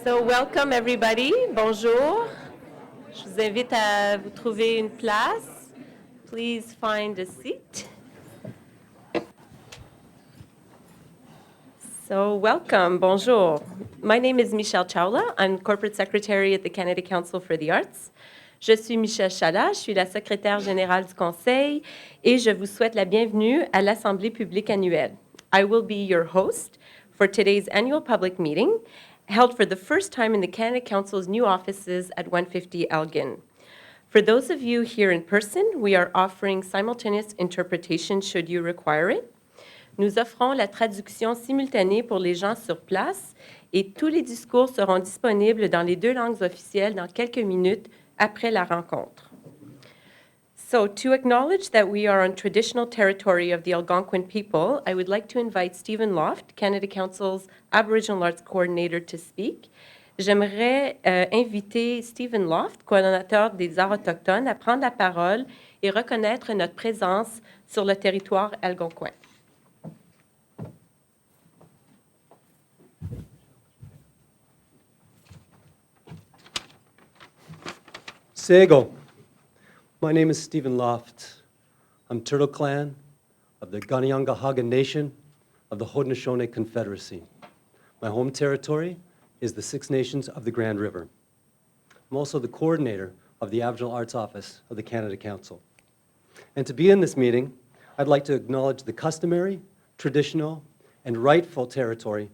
So welcome everybody. Bonjour. Je vous invite à vous trouver une place. Please find a seat. So welcome. Bonjour. My name is Michelle Chawla. I'm Corporate Secretary at the Canada Council for the Arts. Je suis Michelle Chawla, je suis la secrétaire générale du Conseil et je vous souhaite la bienvenue à l'Assemblée publique annuelle. I will be your host for today's annual public meeting, held for the first time in the Canada Council's new offices at 150 Elgin. For those of you here in person, we are offering simultaneous interpretation should you require it. Nous offrons la traduction simultanée pour les gens sur place et tous les discours seront disponibles dans les deux langues officielles dans quelques minutes après la rencontre. So, to acknowledge that we are on traditional territory of the Algonquin people, I would like to invite Stephen Loft, Canada Council's Aboriginal Arts Coordinator, to speak. J'aimerais inviter Stephen Loft, coordonnateur des arts autochtones, à prendre la parole et reconnaître notre présence sur le territoire algonquin. Sego. My name is Stephen Loft. I'm Turtle Clan of the Kanien'kehá:ka Nation of the Haudenosaunee Confederacy. My home territory is the Six Nations of the Grand River. I'm also the coordinator of the Aboriginal Arts Office of the Canada Council. And to begin this meeting, I'd like to acknowledge the customary, traditional, and rightful territory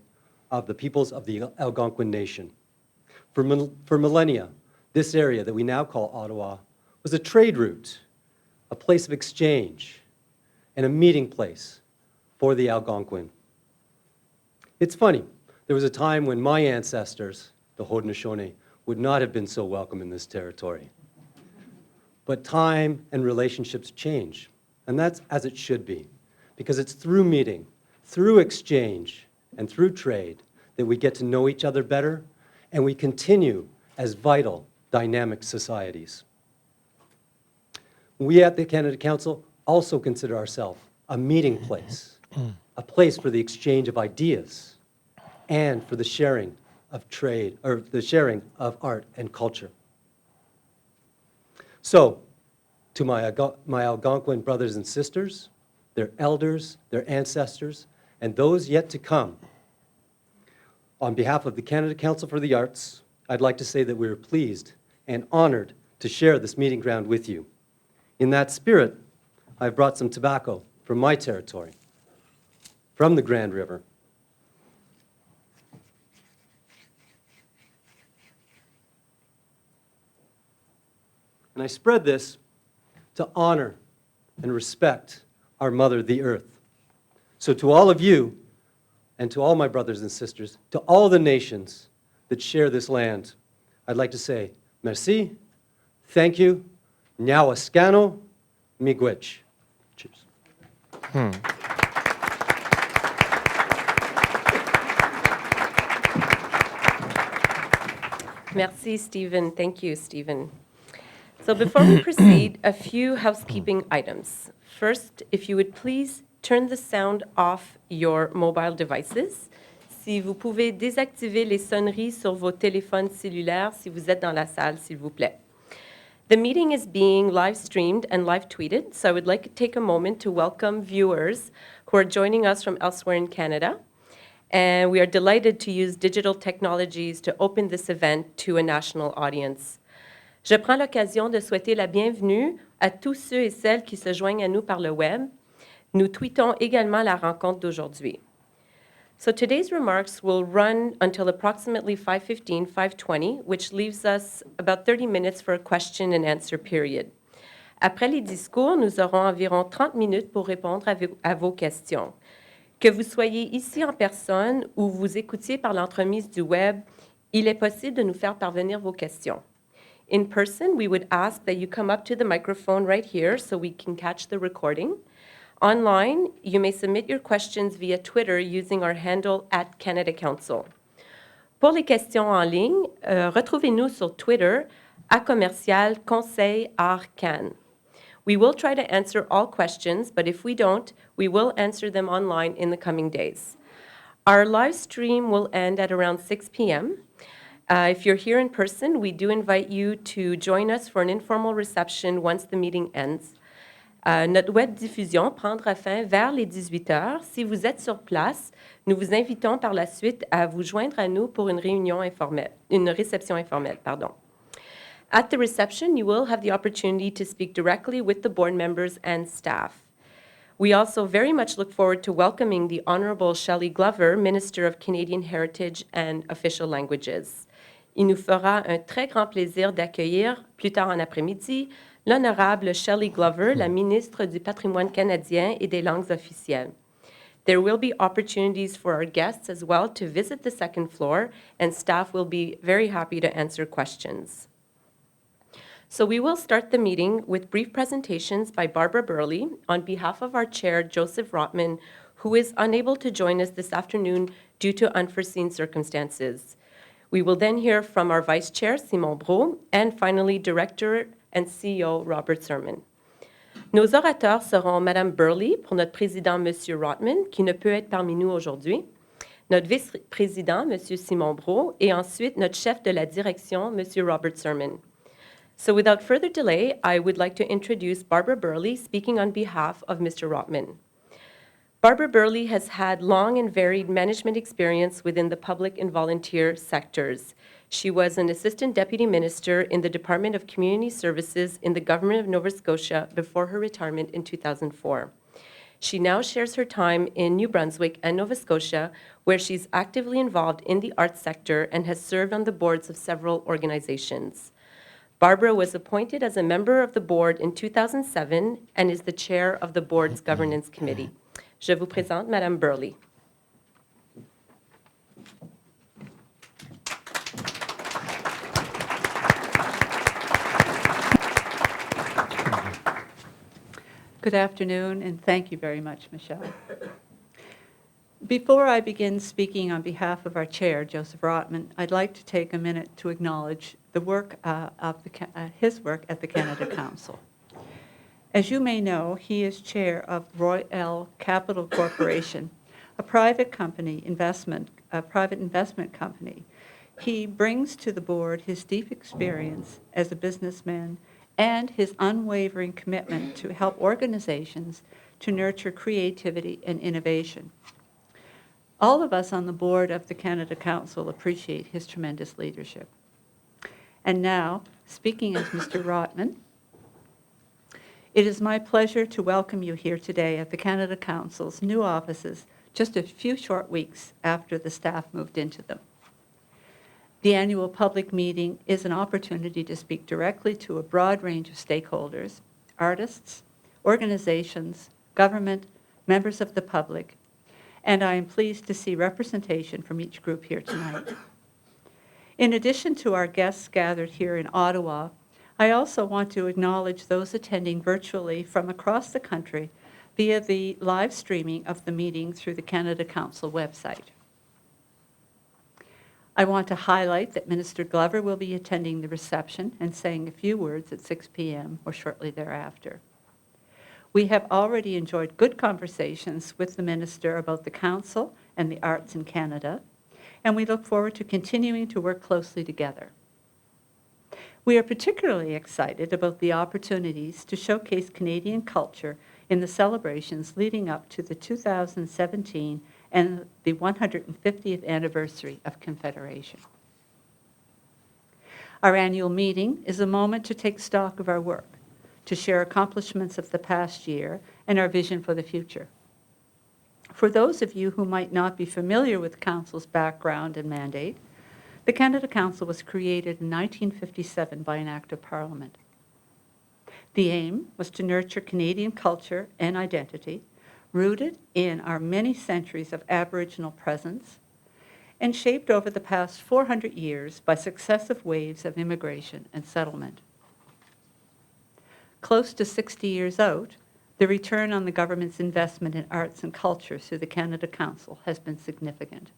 of the peoples of the Algonquin Nation. For millennia, this area that we now call Ottawa was a trade route, a place of exchange, and a meeting place for the Algonquin. It's funny, there was a time when my ancestors, the Haudenosaunee, would not have been so welcome in this territory. But time and relationships change, and that's as it should be, because it's through meeting, through exchange, and through trade that we get to know each other better, and we continue as vital, dynamic societies. We at the Canada Council also consider ourselves a meeting place, a place for the exchange of ideas and for the sharing of trade, or the sharing of art and culture. So, to my Algonquin brothers and sisters, their elders, their ancestors, and those yet to come, on behalf of the Canada Council for the Arts, I'd like to say that we are pleased and honored to share this meeting ground with you. In that spirit, I've brought some tobacco from my territory, from the Grand River. And I spread this to honor and respect our mother, the earth. So to all of you, and to all my brothers and sisters, to all the nations that share this land, I'd like to say, merci, thank you, Nyawaskano, Miigwech. Cheers. Merci, Stephen. Thank you, Stephen. So before we proceed, a few housekeeping items. First, if you would please turn the sound off your mobile devices. Si vous pouvez désactiver les sonneries sur vos téléphones cellulaires si vous êtes dans la salle, s'il vous plaît. The meeting is being live streamed and live tweeted, so I would like to take a moment to welcome viewers who are joining us from elsewhere in Canada. And we are delighted to use digital technologies to open this event to a national audience. Je prends l'occasion de souhaiter la bienvenue à tous ceux et celles qui se joignent à nous par le web. Nous tweetons également la rencontre d'aujourd'hui. So today's remarks will run until approximately 5:15, 5:20, which leaves us about 30 minutes for a question and answer period. Après les discours, nous aurons environ 30 minutes pour répondre à vos questions. Que vous soyez ici en personne ou vous écoutiez par l'entremise du web, il est possible de nous faire parvenir vos questions. In person, we would ask that you come up to the microphone right here so we can catch the recording. Online, you may submit your questions via Twitter using our handle @CanadaCouncil. Pour les questions en ligne, retrouvez-nous sur Twitter @ConseilArtCan. We will try to answer all questions, but if we don't, we will answer them online in the coming days. Our live stream will end at around 6 p.m. If you're here in person, we do invite you to join us for an informal reception once the meeting ends. Notre web diffusion prendra fin vers les 18 heures. Si vous êtes sur place, nous vous invitons par la suite à vous joindre à nous pour une réception informelle, pardon. At the reception, you will have the opportunity to speak directly with the board members and staff. We also very much look forward to welcoming the Honorable Shelley Glover, Minister of Canadian Heritage and Official Languages. Il nous fera un très grand plaisir d'accueillir, plus tard en après-midi, l'Honorable Shelley Glover, la ministre du Patrimoine canadien et des langues officielles. There will be opportunities for our guests as well to visit the second floor, and staff will be very happy to answer questions. So we will start the meeting with brief presentations by Barbara Burley on behalf of our chair, Joseph Rotman, who is unable to join us this afternoon due to unforeseen circumstances. We will then hear from our vice chair, Simon Brault, and finally, director and CEO, Robert Sermon. Nos orateurs seront Madame Burley pour notre président, Monsieur Rotman, qui ne peut être parmi nous aujourd'hui, notre vice-président, Monsieur Simon Brault, et ensuite notre chef de la direction, Monsieur Robert Sermon. So without further delay, I would like to introduce Barbara Burley, speaking on behalf of Mr. Rotman. Barbara Burley has had long and varied management experience within the public and volunteer sectors. She was an assistant deputy minister in the Department of Community Services in the government of Nova Scotia before her retirement in 2004. She now shares her time in New Brunswick and Nova Scotia, where she's actively involved in the arts sector and has served on the boards of several organizations. Barbara was appointed as a member of the board in 2007 and is the chair of the board's governance committee. Je vous présente Madame Burley. Good afternoon, and thank you very much, Michelle. Before I begin speaking on behalf of our chair, Joseph Rotman, I'd like to take a minute to acknowledge the work his work at the Canada Council. As you may know, he is chair of Royal Capital Corporation, a private investment company. He brings to the board his deep experience as a businessman and his unwavering commitment to help organizations to nurture creativity and innovation. All of us on the board of the Canada Council appreciate his tremendous leadership. And now, speaking as Mr. Rotman, it is my pleasure to welcome you here today at the Canada Council's new offices just a few short weeks after the staff moved into them. The annual public meeting is an opportunity to speak directly to a broad range of stakeholders, artists, organizations, government, members of the public, and I am pleased to see representation from each group here tonight. In addition to our guests gathered here in Ottawa, I also want to acknowledge those attending virtually from across the country via the live streaming of the meeting through the Canada Council website. I want to highlight that Minister Glover will be attending the reception and saying a few words at 6 p.m. or shortly thereafter. We have already enjoyed good conversations with the Minister about the Council and the arts in Canada, and we look forward to continuing to work closely together. We are particularly excited about the opportunities to showcase Canadian culture in the celebrations leading up to the 2017 and the 150th anniversary of Confederation. Our annual meeting is a moment to take stock of our work, to share accomplishments of the past year and our vision for the future. For those of you who might not be familiar with Council's background and mandate, the Canada Council was created in 1957 by an Act of Parliament. The aim was to nurture Canadian culture and identity, rooted in our many centuries of Aboriginal presence, and shaped over the past 400 years by successive waves of immigration and settlement. Close to 60 years out, the return on the government's investment in arts and culture through the Canada Council has been significant.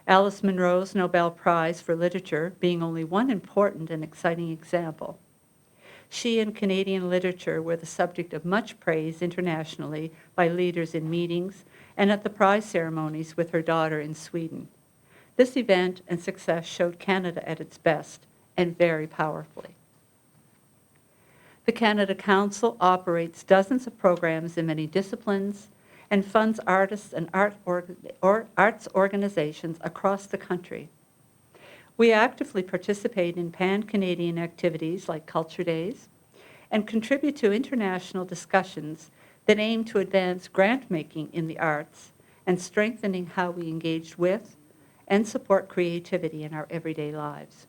Alice Munro's Nobel Prize for Literature being only one important and exciting example. She and Canadian literature were the subject of much praise internationally by leaders in meetings and at the prize ceremonies with her daughter in Sweden. This event and success showed Canada at its best and very powerfully. The Canada Council operates dozens of programs in many disciplines and funds artists and arts organizations across the country. We actively participate in pan-Canadian activities like Culture Days and contribute to international discussions that aim to advance grant-making in the arts and strengthening how we engage with and support creativity in our everyday lives.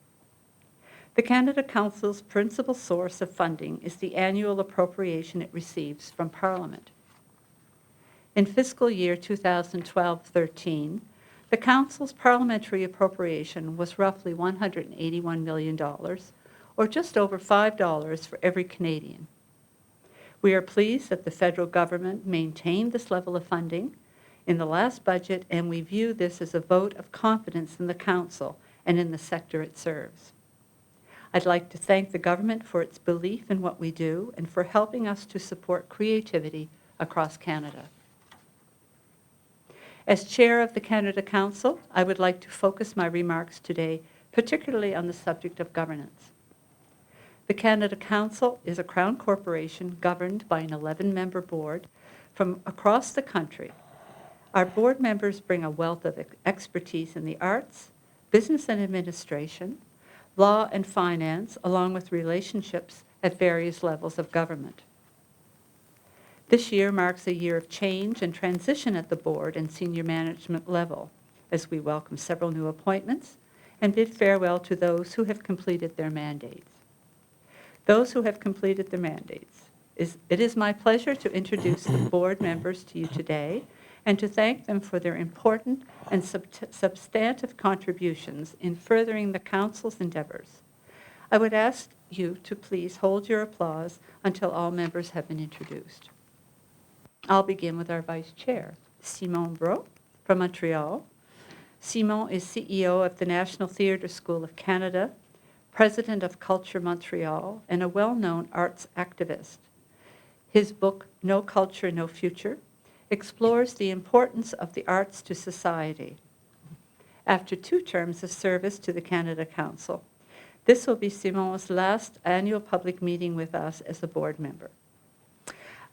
The Canada Council's principal source of funding is the annual appropriation it receives from Parliament. In fiscal year 2012-13, the Council's parliamentary appropriation was roughly $181 million, or just over $5 for every Canadian. We are pleased that the federal government maintained this level of funding in the last budget, and we view this as a vote of confidence in the Council and in the sector it serves. I'd like to thank the government for its belief in what we do and for helping us to support creativity across Canada. As chair of the Canada Council, I would like to focus my remarks today particularly on the subject of governance. The Canada Council is a Crown corporation governed by an 11-member board from across the country. Our board members bring a wealth of expertise in the arts, business and administration, law and finance, along with relationships at various levels of government. This year marks a year of change and transition at the board and senior management level, as we welcome several new appointments and bid farewell to those who have completed their mandates. Those who have completed their mandates, it is my pleasure to introduce the board members to you today and to thank them for their important and substantive contributions in furthering the Council's endeavors. I would ask you to please hold your applause until all members have been introduced. I'll begin with our Vice Chair, Simon Bro from Montreal. Simon is CEO of the National Theatre School of Canada, President of Culture Montreal, and a well-known arts activist. His book, No Culture, No Future, explores the importance of the arts to society. After 2 terms of service to the Canada Council, this will be Simon's last annual public meeting with us as a board member.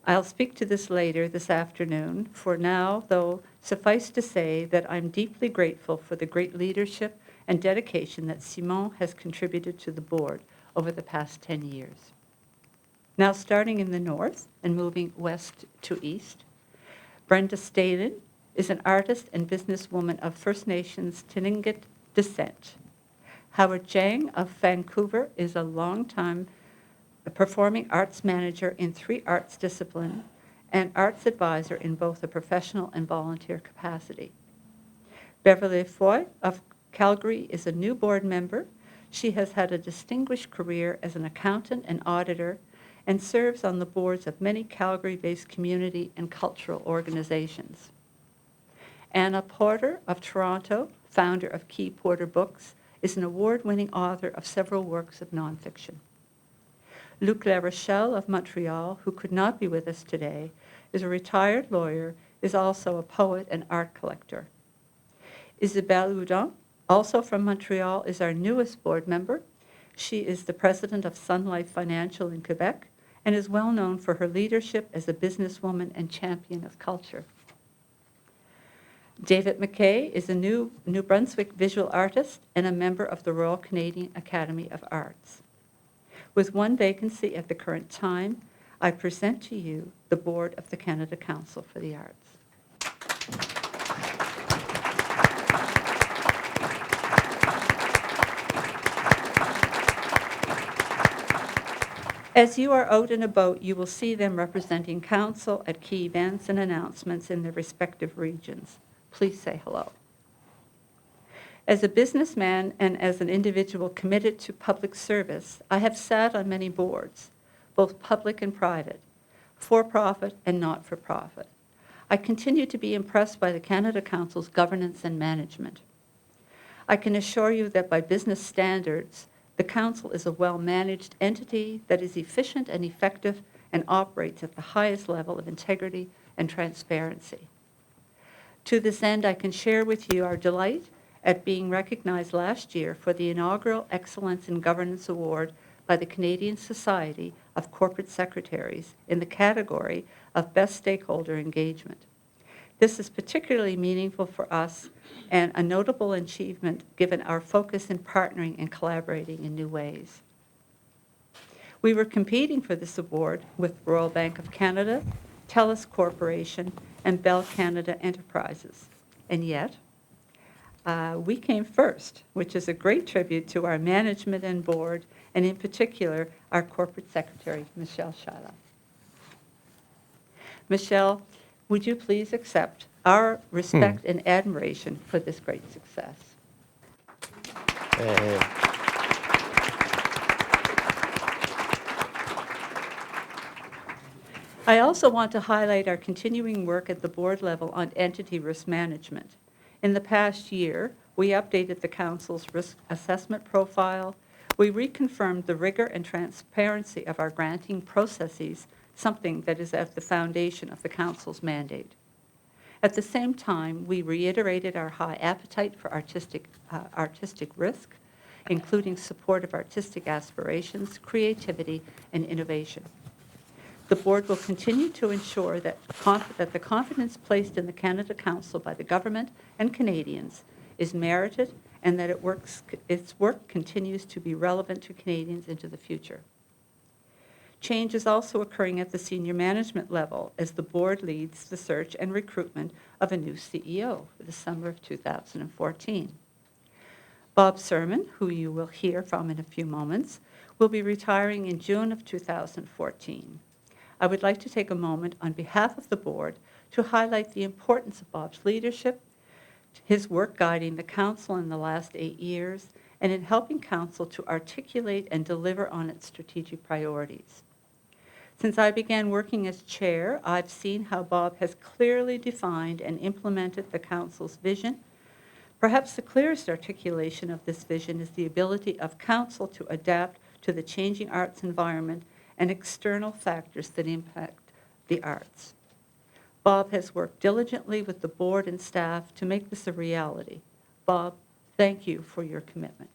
I'll speak to this later this afternoon. For now, though, suffice to say that I'm deeply grateful for the great leadership and dedication that Simon has contributed to the board over the past 10 years. Now, starting in the north and moving west to east, Brenda Stalin is an artist and businesswoman of First Nations Tlingit descent. Howard Jang of Vancouver is a longtime performing arts manager in 3 arts disciplines and arts advisor in both a professional and volunteer capacity. Beverly Foy of Calgary is a new board member. She has had a distinguished career as an accountant and auditor and serves on the boards of many Calgary-based community and cultural organizations. Anna Porter of Toronto, founder of Key Porter Books, is an award-winning author of several works of nonfiction. Luc Larochelle of Montreal, who could not be with us today, is a retired lawyer, is also a poet and art collector. Isabelle Houdon, also from Montreal, is our newest board member. She is the president of Sun Life Financial in Quebec and is well known for her leadership as a businesswoman and champion of culture. David McKay is a New Brunswick visual artist and a member of the Royal Canadian Academy of Arts. With 1 vacancy at the current time, I present to you the board of the Canada Council for the Arts. As you are out and about, you will see them representing council at key events and announcements in their respective regions. Please say hello. As a businessman and as an individual committed to public service, I have sat on many boards, both public and private, for-profit and not-for-profit. I continue to be impressed by the Canada Council's governance and management. I can assure you that by business standards, the Council is a well-managed entity that is efficient and effective and operates at the highest level of integrity and transparency. To this end, I can share with you our delight at being recognized last year for the Inaugural Excellence in Governance Award by the Canadian Society of Corporate Secretaries in the category of Best Stakeholder Engagement. This is particularly meaningful for us and a notable achievement given our focus in partnering and collaborating in new ways. We were competing for this award with Royal Bank of Canada, TELUS Corporation, and Bell Canada Enterprises. And yet, we came first, which is a great tribute to our management and board, and in particular, our corporate secretary, Michelle Shylock. Michelle, would you please accept our respect and admiration for this great success? I also want to highlight our continuing work at the board level on entity risk management. In the past year, we updated the Council's risk assessment profile. We reconfirmed the rigor and transparency of our granting processes, something that is at the foundation of the Council's mandate. At the same time, we reiterated our high appetite for artistic risk, including support of artistic aspirations, creativity, and innovation. The board will continue to ensure that the confidence placed in the Canada Council by the government and Canadians is merited and that its work continues to be relevant to Canadians into the future. Change is also occurring at the senior management level as the board leads the search and recruitment of a new CEO for the summer of 2014. Bob Sermon, who you will hear from in a few moments, will be retiring in June of 2014. I would like to take a moment on behalf of the board to highlight the importance of Bob's leadership, his work guiding the Council in the last 8 years, and in helping Council to articulate and deliver on its strategic priorities. Since I began working as chair, I've seen how Bob has clearly defined and implemented the Council's vision. Perhaps the clearest articulation of this vision is the ability of Council to adapt to the changing arts environment and external factors that impact the arts. Bob has worked diligently with the board and staff to make this a reality. Bob, thank you for your commitment.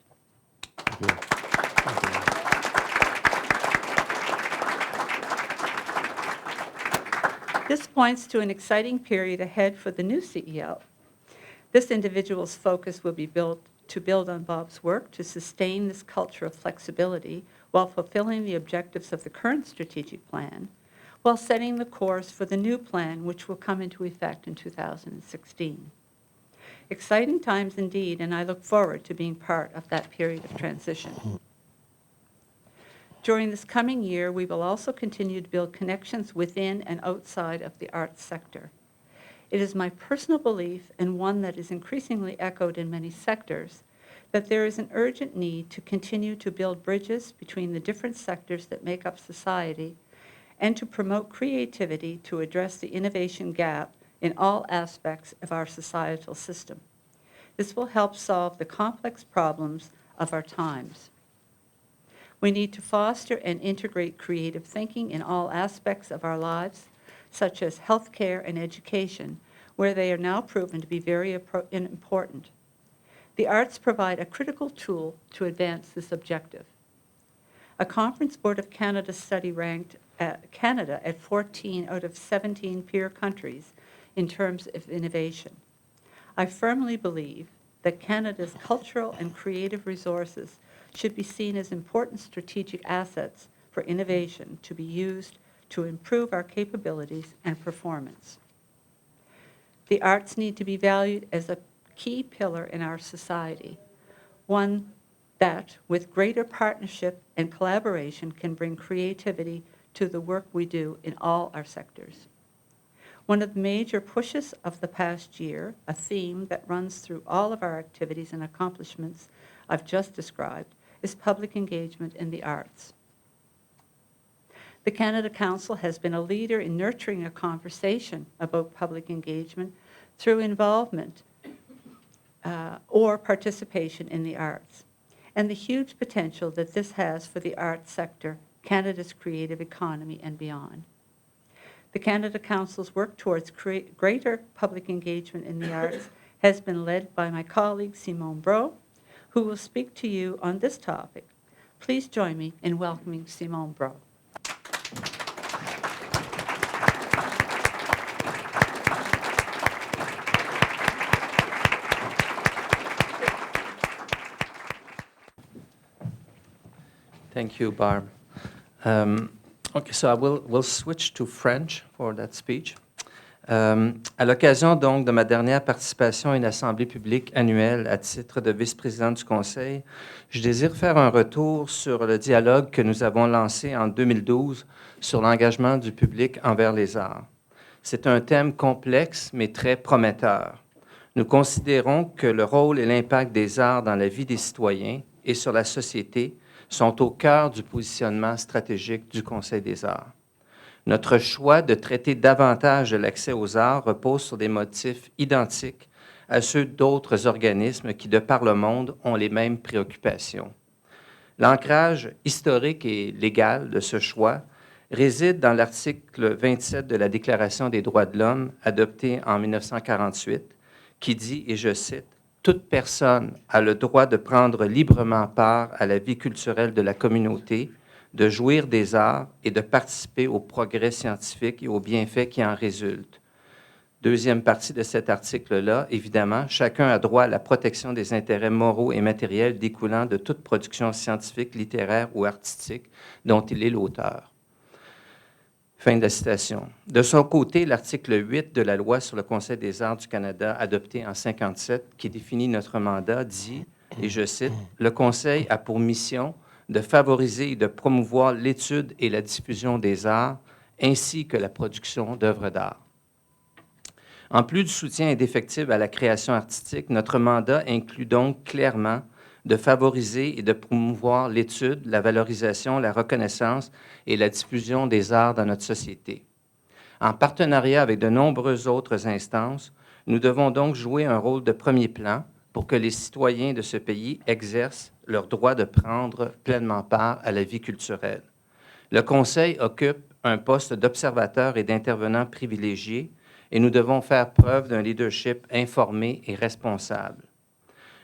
This points to an exciting period ahead for the new CEO. This individual's focus will be to build on Bob's work to sustain this culture of flexibility while fulfilling the objectives of the current strategic plan, while setting the course for the new plan, which will come into effect in 2016. Exciting times indeed, and I look forward to being part of that period of transition. During this coming year, we will also continue to build connections within and outside of the arts sector. It is my personal belief, and one that is increasingly echoed in many sectors, that there is an urgent need to continue to build bridges between the different sectors that make up society and to promote creativity to address the innovation gap in all aspects of our societal system. This will help solve the complex problems of our times. We need to foster and integrate creative thinking in all aspects of our lives, such as healthcare and education, where they are now proven to be very important. The arts provide a critical tool to advance this objective. A Conference Board of Canada study ranked Canada at 14 out of 17 peer countries in terms of innovation. I firmly believe that Canada's cultural and creative resources should be seen as important strategic assets for innovation to be used to improve our capabilities and performance. The arts need to be valued as a key pillar in our society, one that, with greater partnership and collaboration, can bring creativity to the work we do in all our sectors. One of the major pushes of the past year, a theme that runs through all of our activities and accomplishments I've just described, is public engagement in the arts. The Canada Council has been a leader in nurturing a conversation about public engagement through involvement or participation in the arts, and the huge potential that this has for the arts sector, Canada's creative economy, and beyond. The Canada Council's work towards greater public engagement in the arts has been led by my colleague Simone Bro, who will speak to you on this topic. Please join me in welcoming Simone Bro. Thank you, Barb. Okay, so we'll switch to French for that speech. À l'occasion donc de ma dernière participation à une assemblée publique annuelle à titre de vice-président du Conseil, je désire faire un retour sur le dialogue que nous avons lancé en 2012 sur l'engagement du public envers les arts. C'est un thème complexe mais très prometteur. Nous considérons que le rôle et l'impact des arts dans la vie des citoyens et sur la société sont au cœur du positionnement stratégique du Conseil des arts. Notre choix de traiter davantage de l'accès aux arts repose sur des motifs identiques à ceux d'autres organismes qui, de par le monde, ont les mêmes préoccupations. L'ancrage historique et légal de ce choix réside dans l'article 27 de la Déclaration des droits de l'homme, adoptée en 1948, qui dit, et je cite, « Toute personne a le droit de prendre librement part à la vie culturelle de la communauté, de jouir des arts et de participer au progrès scientifique et aux bienfaits qui en résultent. » Deuxième partie de cet article-là, évidemment, chacun a droit à la protection des intérêts moraux et matériels découlant de toute production scientifique, littéraire ou artistique dont il est l'auteur. Fin de la citation. De son côté, l'article 8 de la Loi sur le Conseil des arts du Canada, adopté en 1957, qui définit notre mandat, dit, et je cite, « Le Conseil a pour mission de favoriser et de promouvoir l'étude et la diffusion des arts, ainsi que la production d'œuvres d'art. » En plus du soutien indéfectible à la création artistique, notre mandat inclut donc clairement de favoriser et de promouvoir l'étude, la valorisation, la reconnaissance et la diffusion des arts dans notre société. En partenariat avec de nombreuses autres instances, nous devons donc jouer un rôle de premier plan pour que les citoyens de ce pays exercent leur droit de prendre pleinement part à la vie culturelle. Le Conseil occupe un poste d'observateur et d'intervenant privilégié et nous devons faire preuve d'un leadership informé et responsable.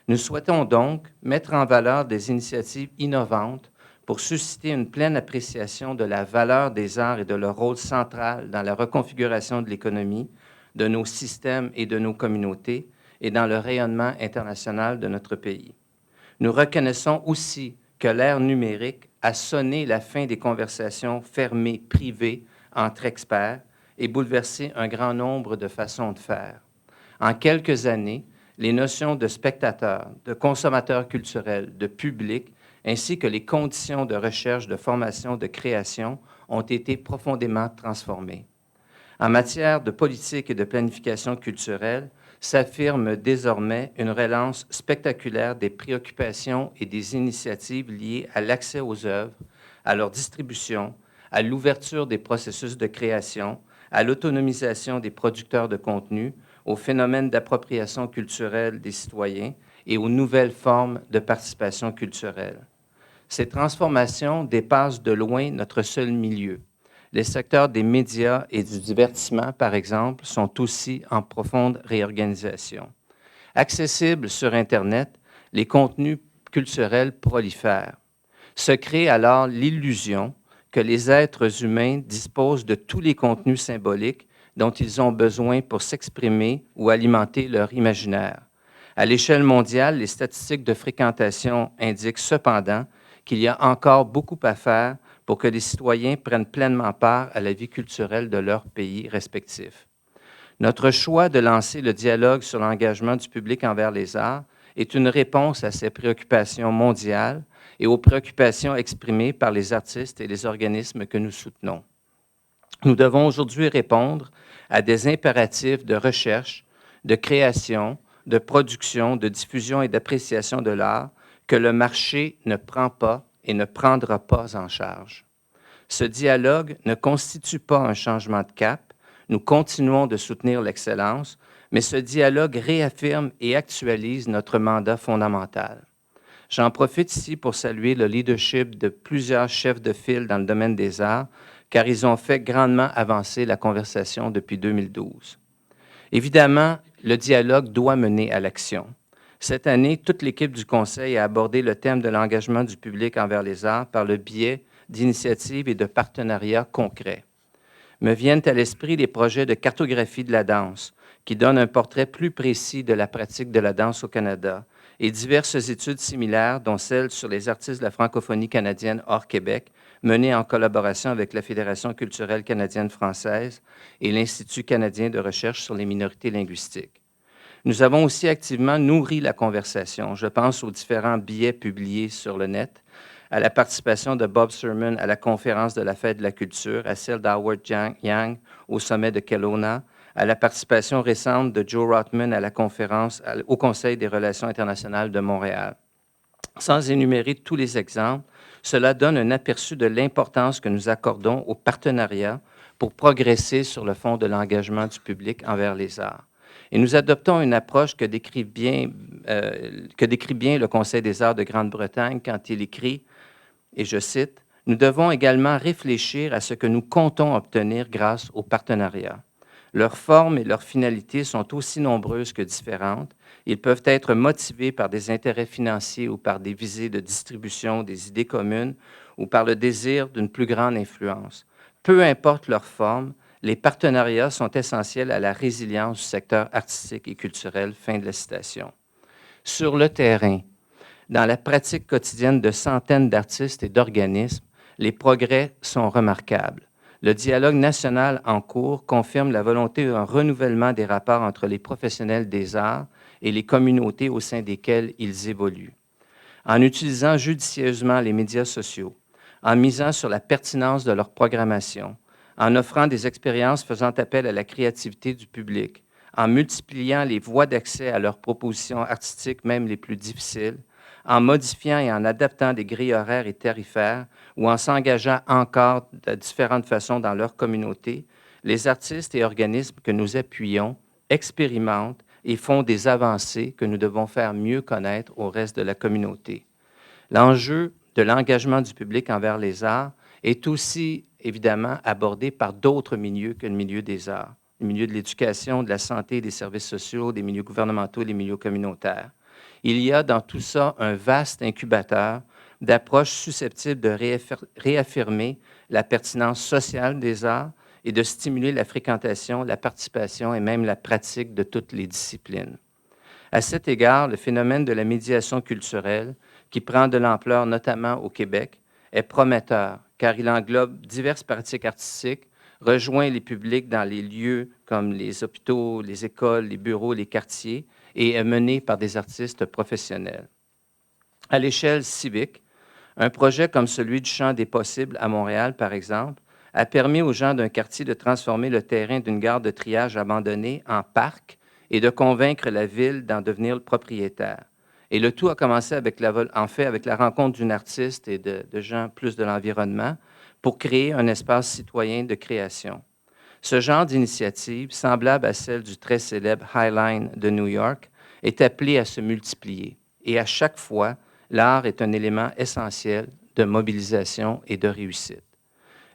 Nous souhaitons donc mettre en valeur des initiatives innovantes pour susciter une pleine appréciation de la valeur des arts et de leur rôle central dans la reconfiguration de l'économie, de nos systèmes et de nos communautés et dans le rayonnement international de notre pays. Nous reconnaissons aussi que l'ère numérique a sonné la fin des conversations fermées, privées, entre experts et bouleversé un grand nombre de façons de faire. En quelques années, les notions de spectateurs, de consommateurs culturels, de public, ainsi que les conditions de recherche, de formation, de création ont été profondément transformées. En matière de politique et de planification culturelle, s'affirme désormais une relance spectaculaire des préoccupations et des initiatives liées à l'accès aux œuvres, à leur distribution, à l'ouverture des processus de création, à l'autonomisation des producteurs de contenu, aux phénomènes d'appropriation culturelle des citoyens et aux nouvelles formes de participation culturelle. Ces transformations dépassent de loin notre seul milieu. Les secteurs des médias et du divertissement, par exemple, sont aussi en profonde réorganisation. Accessibles sur Internet, les contenus culturels prolifèrent. Se crée alors l'illusion que les êtres humains disposent de tous les contenus symboliques dont ils ont besoin pour s'exprimer ou alimenter leur imaginaire. À l'échelle mondiale, les statistiques de fréquentation indiquent cependant qu'il y a encore beaucoup à faire pour que les citoyens prennent pleinement part à la vie culturelle de leur pays respectif. Notre choix de lancer le dialogue sur l'engagement du public envers les arts est une réponse à ces préoccupations mondiales et aux préoccupations exprimées par les artistes et les organismes que nous soutenons. Nous devons aujourd'hui répondre à des impératifs de recherche, de création, de production, de diffusion et d'appréciation de l'art que le marché ne prend pas et ne prendra pas en charge. Ce dialogue ne constitue pas un changement de cap. Nous continuons de soutenir l'excellence, mais ce dialogue réaffirme et actualise notre mandat fondamental. J'en profite ici pour saluer le leadership de plusieurs chefs de file dans le domaine des arts, car ils ont fait grandement avancer la conversation depuis 2012. Évidemment, le dialogue doit mener à l'action. Cette année, toute l'équipe du Conseil a abordé le thème de l'engagement du public envers les arts par le biais d'initiatives et de partenariats concrets. Me viennent à l'esprit les projets de cartographie de la danse, qui donnent un portrait plus précis de la pratique de la danse au Canada, et diverses études similaires, dont celle sur les artistes de la francophonie canadienne hors Québec, menée en collaboration avec la Fédération culturelle canadienne-française et l'Institut canadien de recherche sur les minorités linguistiques. Nous avons aussi activement nourri la conversation. Je pense aux différents billets publiés sur le net, à la participation de Bob Sermon à la conférence de la Fête de la culture, à celle d'Howard Yang au sommet de Kelowna, à la participation récente de Joe Rothman à la conférence au Conseil des relations internationales de Montréal. Sans énumérer tous les exemples, cela donne un aperçu de l'importance que nous accordons au partenariat pour progresser sur le fond de l'engagement du public envers les arts. Et nous adoptons une approche que décrit bien le Conseil des arts de Grande-Bretagne quand il écrit, et je cite, « Nous devons également réfléchir à ce que nous comptons obtenir grâce au partenariat. Leurs formes et leurs finalités sont aussi nombreuses que différentes. Ils peuvent être motivés par des intérêts financiers ou par des visées de distribution, des idées communes ou par le désir d'une plus grande influence. Peu importe leur forme, les partenariats sont essentiels à la résilience du secteur artistique et culturel. » Fin de la citation. Sur le terrain, dans la pratique quotidienne de centaines d'artistes et d'organismes, les progrès sont remarquables. Le dialogue national en cours confirme la volonté d'un renouvellement des rapports entre les professionnels des arts et les communautés au sein desquelles ils évoluent. En utilisant judicieusement les médias sociaux, en misant sur la pertinence de leur programmation, en offrant des expériences faisant appel à la créativité du public, en multipliant les voies d'accès à leurs propositions artistiques, même les plus difficiles, en modifiant et en adaptant des grilles horaires et tarifaires ou en s'engageant encore de différentes façons dans leur communauté, les artistes et organismes que nous appuyons expérimentent et font des avancées que nous devons faire mieux connaître au reste de la communauté. L'enjeu de l'engagement du public envers les arts est aussi évidemment abordé par d'autres milieux que le milieu des arts, le milieu de l'éducation, de la santé, des services sociaux, des milieux gouvernementaux et des milieux communautaires. Il y a dans tout ça un vaste incubateur d'approches susceptibles de réaffirmer la pertinence sociale des arts et de stimuler la fréquentation, la participation et même la pratique de toutes les disciplines. À cet égard, le phénomène de la médiation culturelle, qui prend de l'ampleur notamment au Québec, est prometteur car il englobe diverses pratiques artistiques, rejoint les publics dans les lieux comme les hôpitaux, les écoles, les bureaux, les quartiers et est mené par des artistes professionnels. À l'échelle civique, un projet comme celui du Champ des possibles à Montréal, par exemple, a permis aux gens d'un quartier de transformer le terrain d'une gare de triage abandonnée en parc et de convaincre la ville d'en devenir le propriétaire. Et le tout a commencé avec la rencontre d'une artiste et de gens plus de l'environnement pour créer un espace citoyen de création. Ce genre d'initiative, semblable à celle du très célèbre High Line de New York, est appelé à se multiplier. Et à chaque fois, l'art est un élément essentiel de mobilisation et de réussite.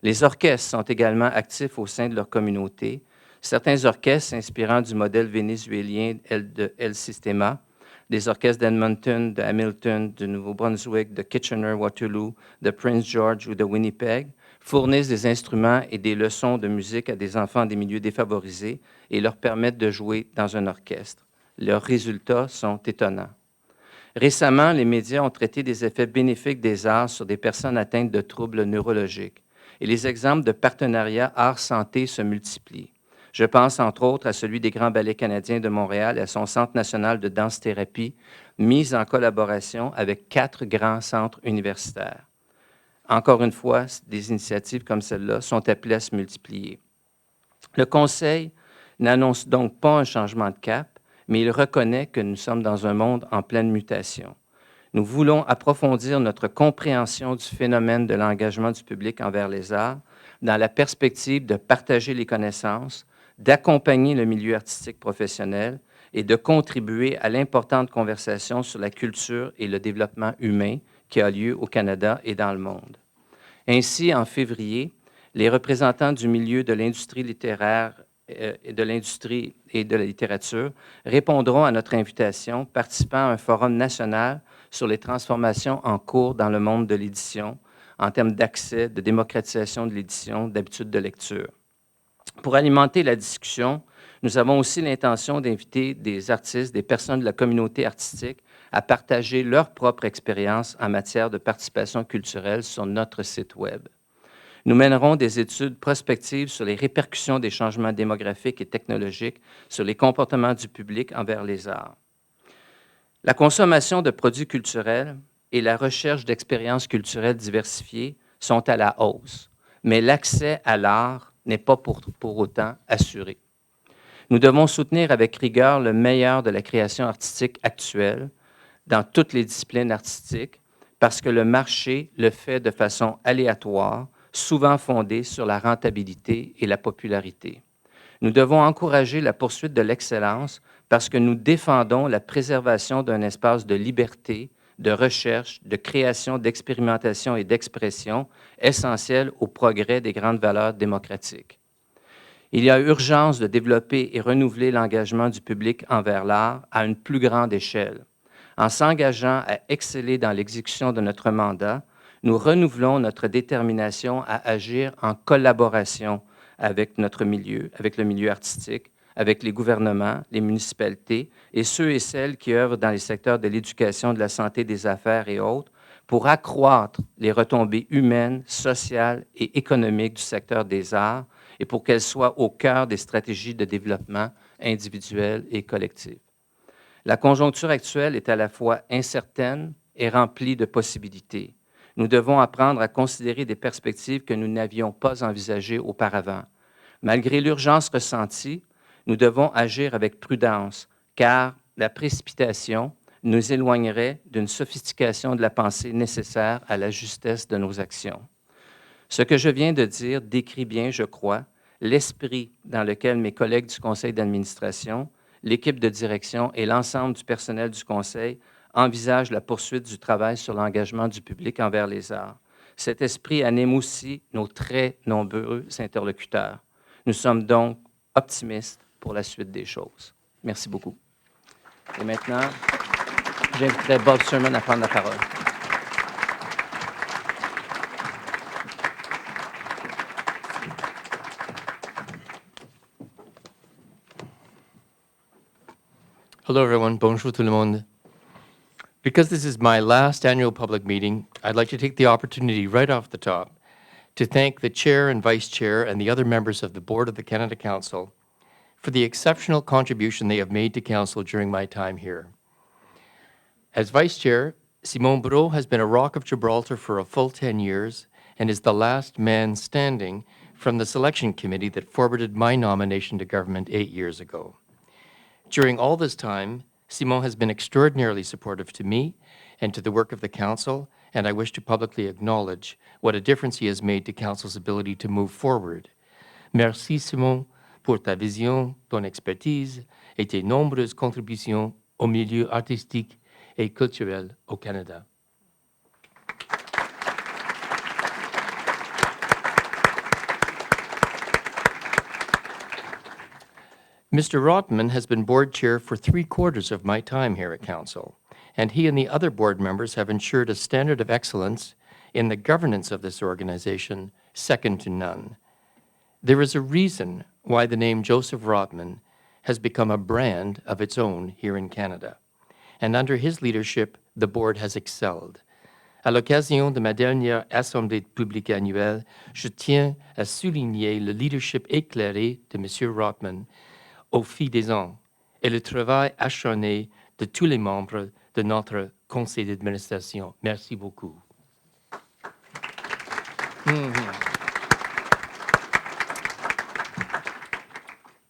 Les orchestres sont également actifs au sein de leur communauté. Certains orchestres s'inspirant du modèle vénézuélien de El Sistema, des orchestres d'Edmonton, de Hamilton, du Nouveau-Brunswick, de Kitchener-Waterloo, de Prince George ou de Winnipeg, fournissent des instruments et des leçons de musique à des enfants des milieux défavorisés et leur permettent de jouer dans un orchestre. Leurs résultats sont étonnants. Récemment, les médias ont traité des effets bénéfiques des arts sur des personnes atteintes de troubles neurologiques et les exemples de partenariats art-santé se multiplient. Je pense entre autres à celui des Grands Ballets canadiens de Montréal et à son Centre national de danse-thérapie, mis en collaboration avec 4 grands centres universitaires. Encore une fois, des initiatives comme celle-là sont appelées à se multiplier. Le Conseil n'annonce donc pas un changement de cap, mais il reconnaît que nous sommes dans un monde en pleine mutation. Nous voulons approfondir notre compréhension du phénomène de l'engagement du public envers les arts dans la perspective de partager les connaissances, d'accompagner le milieu artistique professionnel et de contribuer à l'importante conversation sur la culture et le développement humain qui a lieu au Canada et dans le monde. Ainsi, en février, les représentants du milieu de l'industrie littéraire de l'industrie et de la littérature répondront à notre invitation, participant à un forum national sur les transformations en cours dans le monde de l'édition, en termes d'accès, de démocratisation de l'édition, d'habitudes de lecture. Pour alimenter la discussion, nous avons aussi l'intention d'inviter des artistes, des personnes de la communauté artistique à partager leur propre expérience en matière de participation culturelle sur notre site Web. Nous mènerons des études prospectives sur les répercussions des changements démographiques et technologiques sur les comportements du public envers les arts. La consommation de produits culturels et la recherche d'expériences culturelles diversifiées sont à la hausse, mais l'accès à l'art n'est pas pour autant assuré. Nous devons soutenir avec rigueur le meilleur de la création artistique actuelle dans toutes les disciplines artistiques parce que le marché le fait de façon aléatoire, souvent fondée sur la rentabilité et la popularité. Nous devons encourager la poursuite de l'excellence parce que nous défendons la préservation d'un espace de liberté, de recherche, de création, d'expérimentation et d'expression essentiel au progrès des grandes valeurs démocratiques. Il y a urgence de développer et renouveler l'engagement du public envers l'art à une plus grande échelle. En s'engageant à exceller dans l'exécution de notre mandat, nous renouvelons notre détermination à agir en collaboration avec notre milieu, avec le milieu artistique, avec les gouvernements, les municipalités et ceux et celles qui œuvrent dans les secteurs de l'éducation, de la santé, des affaires et autres, pour accroître les retombées humaines, sociales et économiques du secteur des arts et pour qu'elles soient au cœur des stratégies de développement individuelles et collectives. La conjoncture actuelle est à la fois incertaine et remplie de possibilités. Nous devons apprendre à considérer des perspectives que nous n'avions pas envisagées auparavant. Malgré l'urgence ressentie, nous devons agir avec prudence, car la précipitation nous éloignerait d'une sophistication de la pensée nécessaire à la justesse de nos actions. Ce que je viens de dire décrit bien, je crois, l'esprit dans lequel mes collègues du conseil d'administration, l'équipe de direction et l'ensemble du personnel du conseil envisagent la poursuite du travail sur l'engagement du public envers les arts. Cet esprit anime aussi nos très nombreux interlocuteurs. Nous sommes donc optimistes pour la suite des choses. Merci beaucoup. Et maintenant, j'inviterai Bob Sherman à prendre la parole. Hello, everyone. Bonjour tout le monde. Because this is my last annual public meeting, I'd like to take the opportunity right off the top to thank the Chair and Vice Chair and the other members of the Board of the Canada Council for the exceptional contribution they have made to Council during my time here. As Vice Chair, Simon Brault has been a rock of Gibraltar for a full 10 years and is the last man standing from the selection committee that forwarded my nomination to government 8 years ago. During all this time, Simon has been extraordinarily supportive to me and to the work of the Council, and I wish to publicly acknowledge what a difference he has made to Council's ability to move forward. Merci, Simon, pour ta vision, ton expertise et tes nombreuses contributions au milieu artistique et culturel au Canada. Mr. Rotman has been board chair for 3/4 of my time here at Council, and he and the other board members have ensured a standard of excellence in the governance of this organization second to none. There is a reason why the name Joseph Rotman has become a brand of its own here in Canada, and under his leadership, the board has excelled. À l'occasion de ma dernière assemblée publique annuelle, je tiens à souligner le leadership éclairé de M. Rotman au fil des ans et le travail acharné de tous les membres de notre conseil d'administration. Merci beaucoup.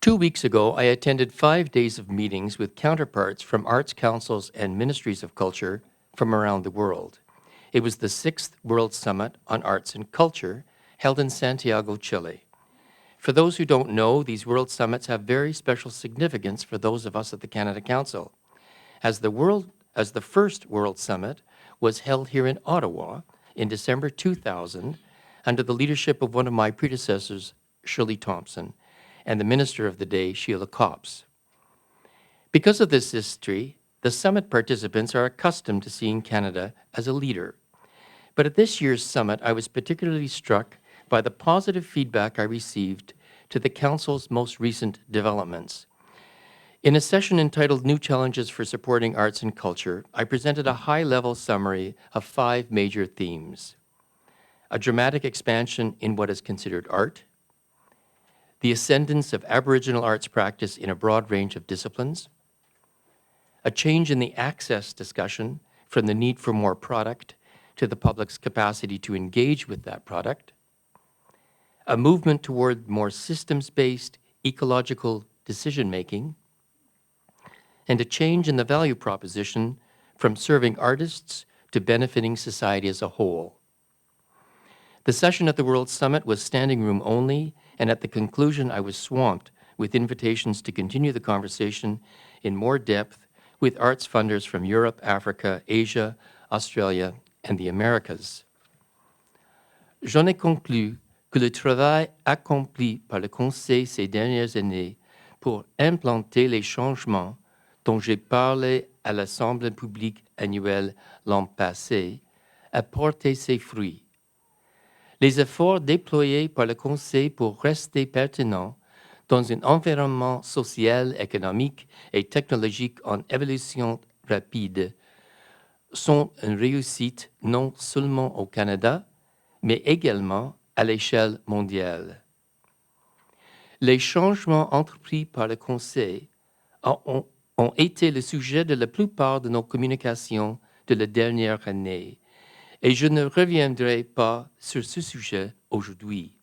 Two weeks ago, I attended 5 days of meetings with counterparts from arts councils and ministries of culture from around the world. It was the 6th World Summit on Arts and Culture held in Santiago, Chile. For those who don't know, these World Summits have very special significance for those of us at the Canada Council. As the first World Summit was held here in Ottawa in December 2000 under the leadership of one of my predecessors, Shirley Thompson, and the minister of the day, Sheila Copps. Because of this history, the summit participants are accustomed to seeing Canada as a leader. But at this year's summit, I was particularly struck by the positive feedback I received to the Council's most recent developments. In a session entitled New Challenges for Supporting Arts and Culture, I presented a high-level summary of 5 major themes: a dramatic expansion in what is considered art, the ascendance of Aboriginal arts practice in a broad range of disciplines, a change in the access discussion from the need for more product to the public's capacity to engage with that product, a movement toward more systems-based ecological decision-making, and a change in the value proposition from serving artists to benefiting society as a whole. The session at the World Summit was standing room only, and at the conclusion, I was swamped with invitations to continue the conversation in more depth with arts funders from Europe, Africa, Asia, Australia, and the Americas. J'en ai conclu que le travail accompli par le Conseil ces dernières années pour implanter les changements dont j'ai parlé à l'Assemblée publique annuelle l'an passé a porté ses fruits. Les efforts déployés par le Conseil pour rester pertinent dans un environnement social, économique et technologique en évolution rapide sont une réussite non seulement au Canada, mais également à l'échelle mondiale. Les changements entrepris par le Conseil ont été le sujet de la plupart de nos communications de la dernière année, et je ne reviendrai pas sur ce sujet aujourd'hui.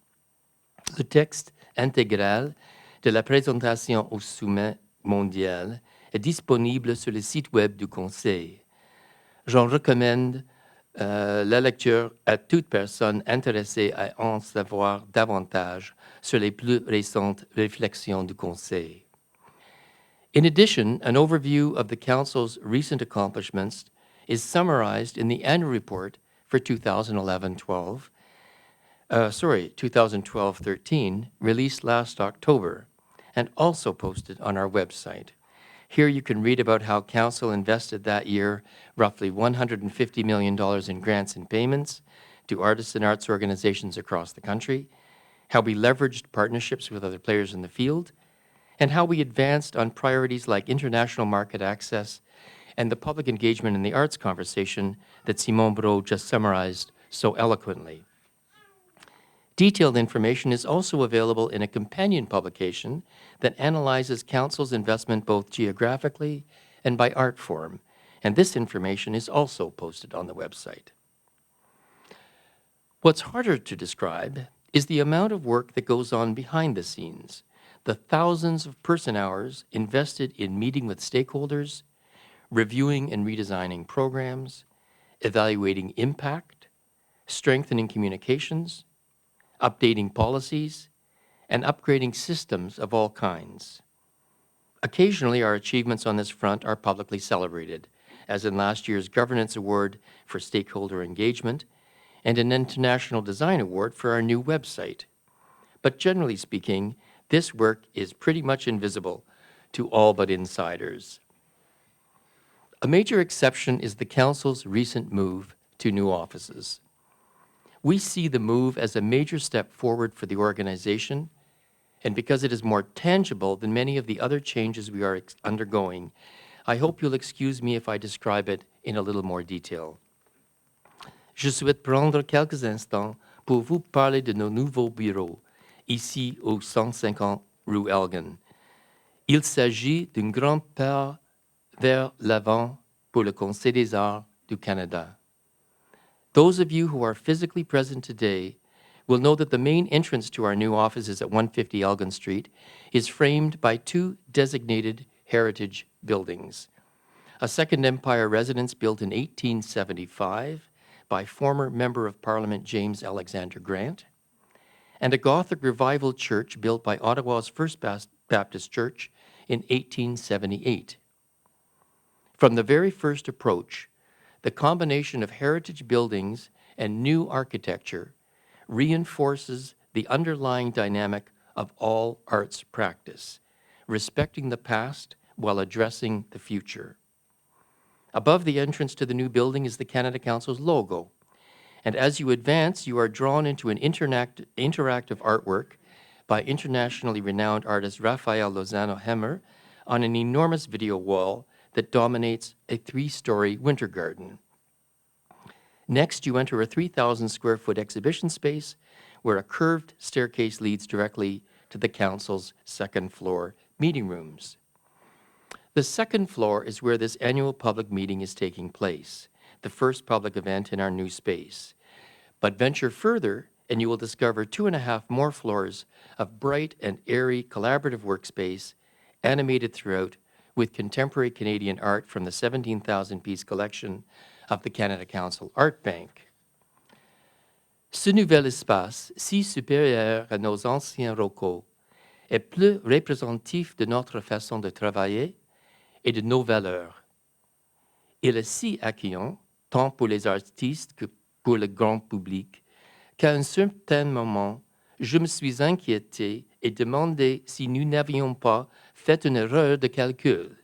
Le texte intégral de la présentation au sommet mondial est disponible sur le site web du Conseil. J'en recommande la lecture à toute personne intéressée à en savoir davantage sur les plus récentes réflexions du Conseil. In addition, an overview of the Council's recent accomplishments is summarized in the annual report for 2012-13, released last October, and also posted on our website. Here you can read about how Council invested that year roughly $150 million in grants and payments to artists and arts organizations across the country, how we leveraged partnerships with other players in the field, and how we advanced on priorities like international market access and the public engagement in the arts conversation that Simon Brault just summarized so eloquently. Detailed information is also available in a companion publication that analyzes Council's investment both geographically and by art form, and this information is also posted on the website. What's harder to describe is the amount of work that goes on behind the scenes, the thousands of person-hours invested in meeting with stakeholders, reviewing and redesigning programs, evaluating impact, strengthening communications, updating policies, and upgrading systems of all kinds. Occasionally, our achievements on this front are publicly celebrated, as in last year's Governance Award for Stakeholder Engagement and an International Design Award for our new website. But generally speaking, this work is pretty much invisible to all but insiders. A major exception is the Council's recent move to new offices. We see the move as a major step forward for the organization, and because it is more tangible than many of the other changes we are undergoing, I hope you'll excuse me if I describe it in a little more detail. Je souhaite prendre quelques instants pour vous parler de nos nouveaux bureaux, ici au 150 rue Elgin. Il s'agit d'un grand pas vers l'avant pour le Conseil des Arts du Canada. Those of you who are physically present today will know that the main entrance to our new offices at 150 Elgin Street is framed by 2 designated heritage buildings. A Second Empire residence built in 1875 by former Member of Parliament James Alexander Grant, and a Gothic Revival church built by Ottawa's First Baptist Church in 1878. From the very first approach, the combination of heritage buildings and new architecture reinforces the underlying dynamic of all arts practice, respecting the past while addressing the future. Above the entrance to the new building is the Canada Council's logo, and as you advance, you are drawn into an interactive artwork by internationally renowned artist Raphael Lozano-Hemmer on an enormous video wall that dominates a 3-story winter garden. Next, you enter a 3,000 square foot exhibition space where a curved staircase leads directly to the council's second floor meeting rooms. The second floor is where this annual public meeting is taking place, the first public event in our new space. But venture further, and you will discover 2.5 more floors of bright and airy collaborative workspace, animated throughout with contemporary Canadian art from the 17,000-piece collection of the Canada Council Art Bank. Ce nouvel espace, si supérieur à nos anciens locaux, est plus représentatif de notre façon de travailler et de nos valeurs. Il est si accueillant, tant pour les artistes que pour le grand public, qu'à un certain moment, je me suis inquiété et demandé si nous n'avions pas fait une erreur de calcul.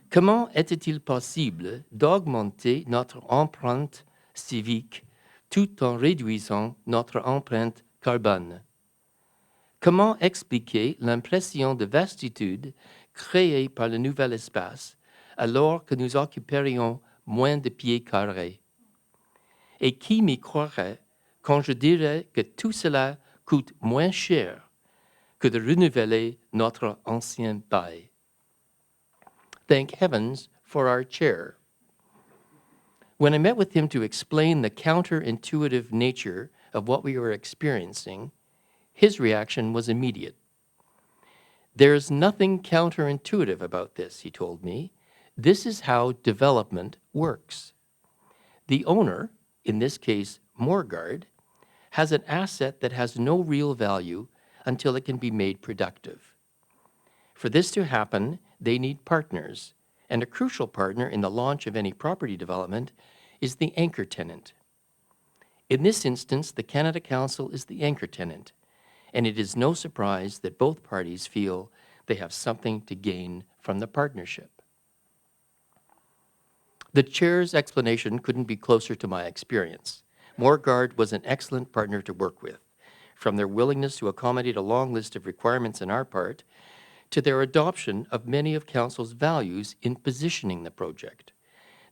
Comment était-il possible d'augmenter notre empreinte civique tout en réduisant notre empreinte carbone? Comment expliquer l'impression de vastitude créée par le nouvel espace alors que nous occuperions moins de pieds carrés? Et qui m'y croirait quand je dirais que tout cela coûte moins cher que de renouveler notre ancien bail? Thank heavens for our chair. When I met with him to explain the counterintuitive nature of what we were experiencing, his reaction was immediate. There's nothing counterintuitive about this, he told me. This is how development works. The owner, in this case Morgard, has an asset that has no real value until it can be made productive. For this to happen, they need partners, and a crucial partner in the launch of any property development is the anchor tenant. In this instance, the Canada Council is the anchor tenant, and it is no surprise that both parties feel they have something to gain from the partnership. The chair's explanation couldn't be closer to my experience. Morgard was an excellent partner to work with, from their willingness to accommodate a long list of requirements on our part to their adoption of many of Council's values in positioning the project.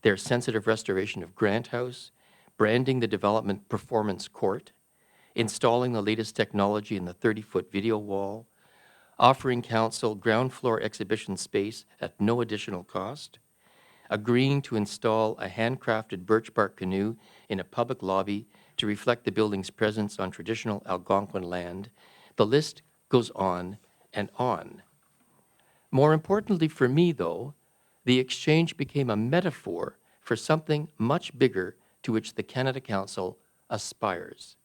Their sensitive restoration of Grant House, branding the development Performance Court, installing the latest technology in the 30-foot video wall, offering Council ground floor exhibition space at no additional cost, agreeing to install a handcrafted birch bark canoe in a public lobby to reflect the building's presence on traditional Algonquin land. The list goes on and on. More importantly for me, though, the exchange became a metaphor for something much bigger to which the Canada Council aspires.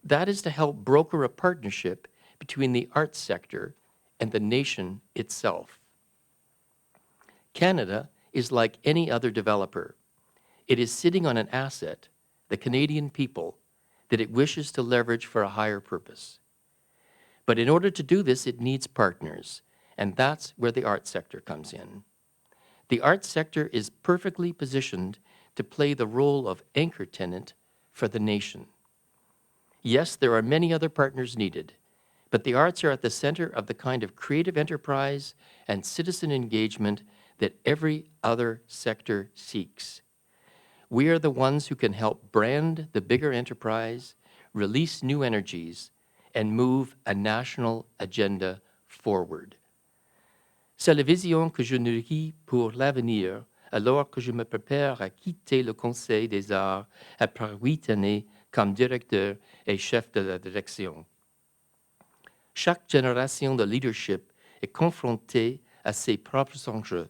That is to help broker a partnership between the arts sector and the nation itself. Canada is like any other developer. It is sitting on an asset, the Canadian people, that it wishes to leverage for a higher purpose. But in order to do this, it needs partners, and that's where the arts sector comes in. The arts sector is perfectly positioned to play the role of anchor tenant for the nation. Yes, there are many other partners needed, but the arts are at the center of the kind of creative enterprise and citizen engagement that every other sector seeks. We are the ones who can help brand the bigger enterprise, release new energies, and move a national agenda forward. C'est la vision que je nourris pour l'avenir alors que je me prépare à quitter le Conseil des arts après 8 années comme directeur et chef de la direction. Chaque génération de leadership est confrontée à ses propres enjeux.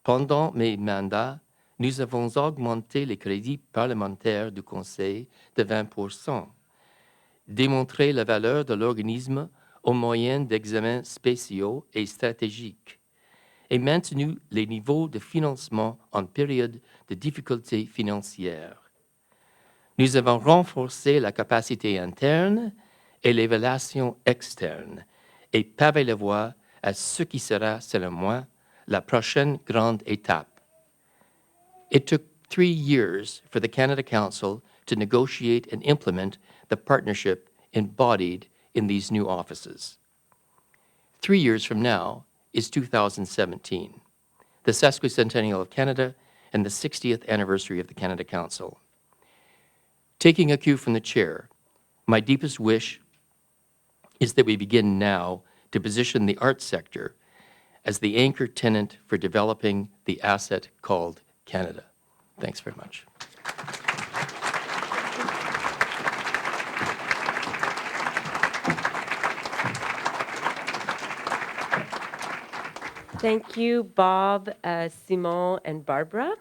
Pendant mes mandats, nous avons augmenté les crédits parlementaires du Conseil de 20%, démontré la valeur de l'organisme au moyen d'examens spéciaux et stratégiques, et maintenu les niveaux de financement en période de difficultés financières. Nous avons renforcé la capacité interne et l'évaluation externe et paver la voie à ce qui sera, selon moi, la prochaine grande étape. It took 3 years for the Canada Council to negotiate and implement the partnership embodied in these new offices. 3 years from now is 2017, the sesquicentennial of Canada and the 60th anniversary of the Canada Council. Taking a cue from the chair, my deepest wish is that we begin now to position the arts sector as the anchor tenant for developing the asset called Canada. Thanks very much. Thank you, Bob, Simon, and Barbara.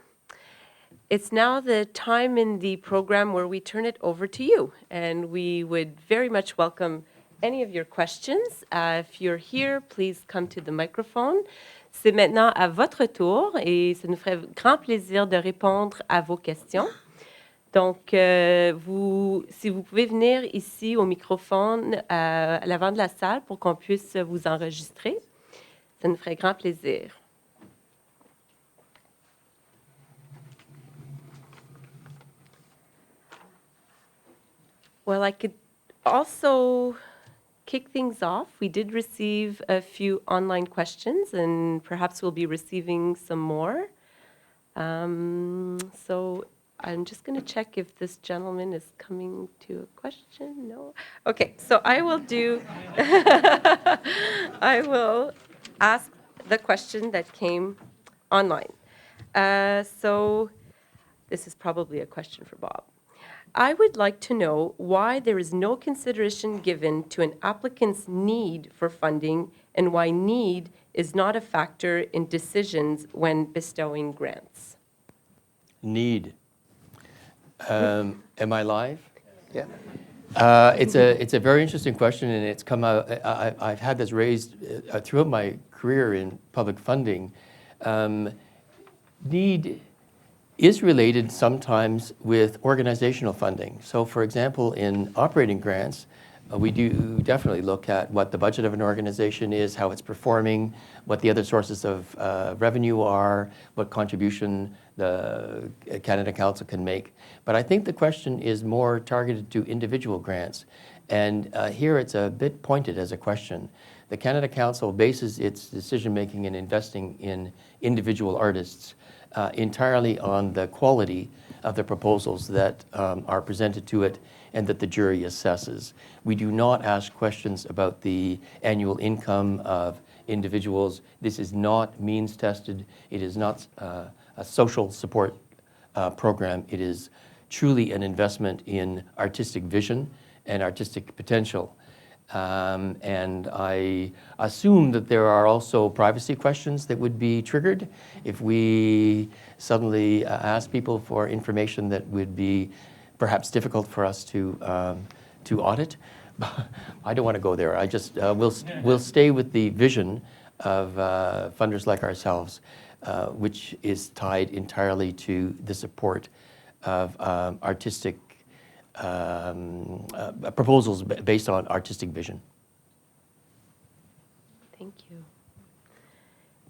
It's now the time in the program where we turn it over to you, and we would very much welcome any of your questions. If you're here, please come to the microphone. C'est maintenant à votre tour et ça nous ferait grand plaisir de répondre à vos questions. Donc, si vous pouvez venir ici au microphone à l'avant de la salle pour qu'on puisse vous enregistrer, ça nous ferait grand plaisir. Well, I could also kick things off. We did receive a few online questions, and perhaps we'll be receiving some more. So I'm just going to check if this gentleman is coming to a question. No? Okay, so I will I will ask the question that came online. So this is probably a question for Bob. I would like to know why there is no consideration given to an applicant's need for funding and why need is not a factor in decisions when bestowing grants. Need. Am I live? Yeah. It's a very interesting question, and it's come out. I've had this raised throughout my career in public funding. Need is related sometimes with organizational funding. So, for example, in operating grants, we do definitely look at what the budget of an organization is, how it's performing, what the other sources of revenue are, what contribution the Canada Council can make. But I think the question is more targeted to individual grants. And here it's a bit pointed as a question. The Canada Council bases its decision-making and investing in individual artists entirely on the quality of the proposals that are presented to it and that the jury assesses. We do not ask questions about the annual income of individuals. This is not means tested. It is not a social support program. It is truly an investment in artistic vision and artistic potential. And I assume that there are also privacy questions that would be triggered if we suddenly ask people for information that would be perhaps difficult for us to audit. I don't want to go there. I just we'll stay with the vision of funders like ourselves, which is tied entirely to the support of artistic proposals based on artistic vision. Thank you.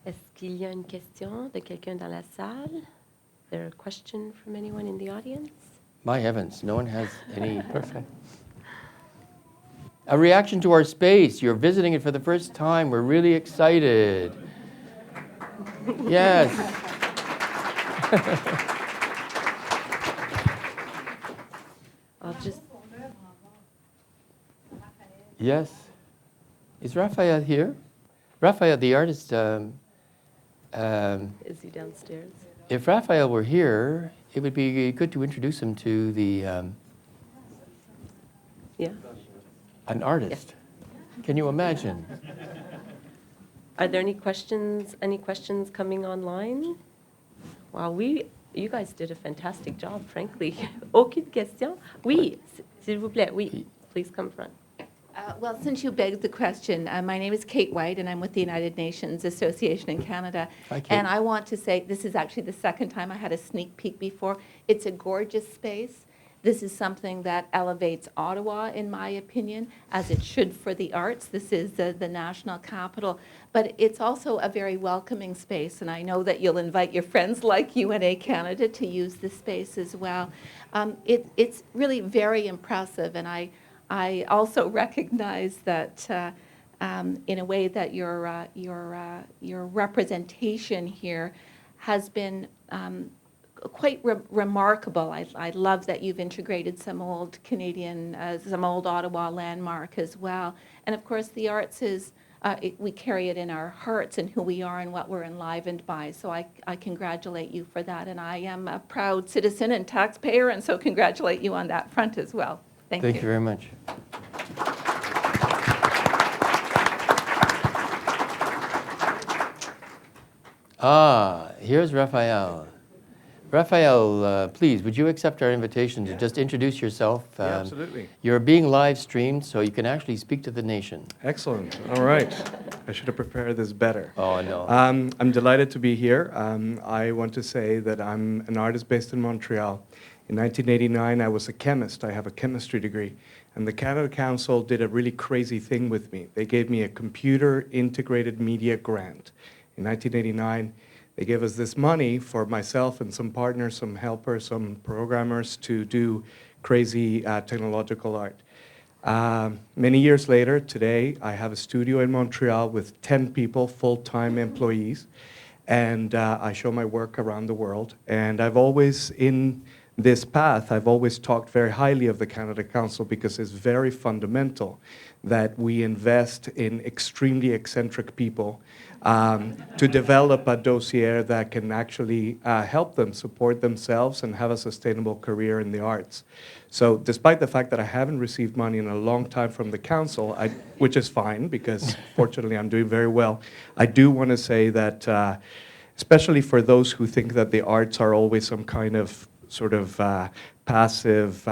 Est-ce qu'il y a une question de quelqu'un dans la salle? Is there a question from anyone in the audience? My heavens, no one has any. Perfect. A reaction to our space. You're visiting it for the first time. We're really excited. Yes. I'll just. Yes. Is Raphael here? Raphael, the artist. Is he downstairs? If Raphael were here, it would be good to introduce him to the Yeah. an artist. Can you imagine? Are there any questions? Any questions coming online? Wow, you guys did a fantastic job, frankly. Aucune question? Oui, s'il vous plaît. Oui, please come front. Well, since you begged the question, my name is Kate White, and I'm with the United Nations Association in Canada. Hi, Kate. And I want to say this is actually the second time I had a sneak peek before. It's a gorgeous space. This is something that elevates Ottawa, in my opinion, as it should for the arts. This is the national capital, but it's also a very welcoming space, and I know that you'll invite your friends like UNA Canada to use this space as well. It's really very impressive, and I also recognize that in a way that your representation here has been quite remarkable. I love that you've integrated some old Canadian, some old Ottawa landmark as well. And of course, the arts is, we carry it in our hearts and who we are and what we're enlivened by. So I congratulate you for that. And I am a proud citizen and taxpayer, and so congratulate you on that front as well. Thank you. Thank you very much. Here's Raphael. Raphael, please, would you accept our invitation to just introduce yourself? Absolutely. You're being live streamed, so you can actually speak to the nation. Excellent. All right. I should have prepared this better. Oh, no. I'm delighted to be here. I want to say that I'm an artist based in Montreal. In 1989, I was a chemist. I have a chemistry degree. And the Canada Council did a really crazy thing with me. They gave me a computer integrated media grant. In 1989, they gave us this money for myself and some partners, some helpers, some programmers to do crazy technological art. Many years later, today, I have a studio in Montreal with 10 people, full-time employees, and I show my work around the world. And I've always, in this path, I've always talked very highly of the Canada Council because it's very fundamental that we invest in extremely eccentric people to develop a dossier that can actually help them support themselves and have a sustainable career in the arts. So despite the fact that I haven't received money in a long time from the council, which is fine because fortunately I'm doing very well, I do want to say that especially for those who think that the arts are always some kind of sort of passive,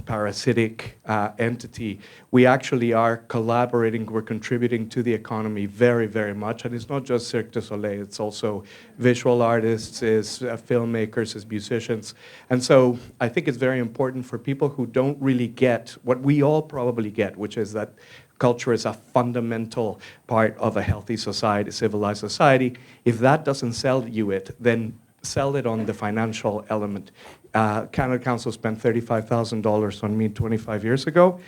parasitic entity, we actually are collaborating, we're contributing to the economy very, very much. And it's not just Cirque du Soleil, it's also visual artists, it's filmmakers, it's musicians. And so I think it's very important for people who don't really get what we all probably get, which is that culture is a fundamental part of a healthy society, civilized society. If that doesn't sell you it, then sell it on the financial element. Canada Council spent $35,000 on me 25 years ago.